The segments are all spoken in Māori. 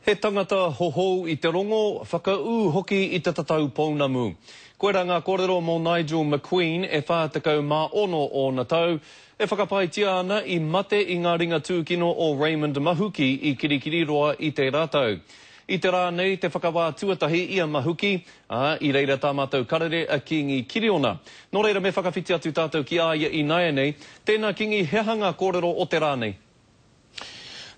He tangata hoho I te rongo, whakau hoki I te tatau pounamu. Koera ngā kōrero mō Nigel McQueen e whātakau mā ono o na tau, e whakapaitia ana I mate I ngā ringa tūkino o Raymond Mahuki I Kirikiriroa I te rātau. I te rā nei te whakawā tuatahi I a Mahuki, I reira tā mātou karere a Kingi Kiriona. Nō reira me whakawhiti atu tātou ki āia I naia nei, tēnā Kingi he hanga kōrero o te rā nei.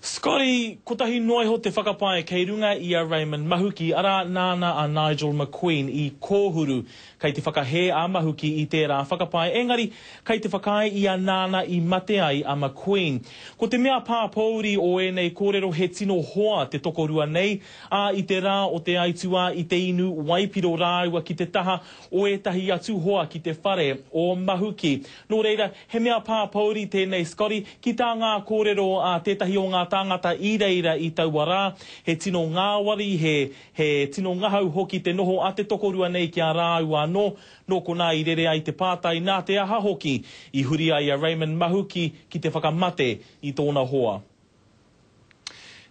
Scotty, kotahi noa ho te whakapae kei runga I a Raymond Mahuki, ara nāna a Nigel McQueen I kōhuru kei te whakahe a Mahuki I tērā whakapae. Engari, kei te whakae I a nāna I mate ai a McQueen. Ko te mea pāpauri o enei kōrero he tino hoa te tokorua nei, a I te rā o te aitua I te inu waipiro rāua ki te taha o etahi atu hoa ki te whare o Mahuki. Nō reira, he mea pāpauri tēnei Scotty, ki tā ngā kōrero a tētahi o ngā tangata I reira I tauara, he tino ngāwari, he tino ngahau hoki te noho a te tokorua nei ki a rāua no kona I rere ai te pātai nā te aha hoki I huri ai a Raymond Mahuki ki te whakamate I tōna hoa.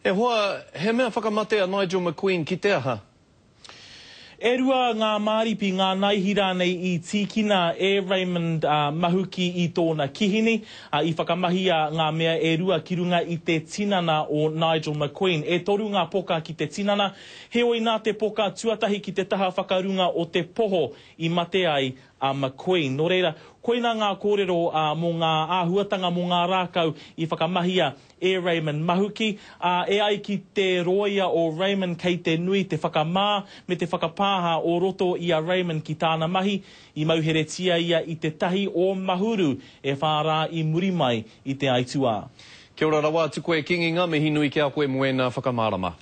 E hoa, he mea whakamate a Nigel McQueen ki te aha? E rua ngā māripi ngā naihira nei I tīkina e Raymond Mahuki I tōna kihini, I whakamahi a ngā mea e rua ki runga I te tinana o Nigel McQueen. E toru ngā poka ki te tinana, he oi nā te poka tuatahi ki te taha whakarunga o te poho I mate ai a McQueen. Nō reira, koina ngā kōrero mō ngā āhuatanga mō ngā rākau I whakamahia e Raymond Mahuki, e ai ki te roia o Raymond kei te nui te whakamā me te whakapāha o roto I a Raymond ki tāna mahi, I mauheretia ia I te tahi o mahuru e whārā I muri mai I te aitua. Kia ora rawa, tuku e Kingi ngā mihi nui ki a koe moena whakamārama.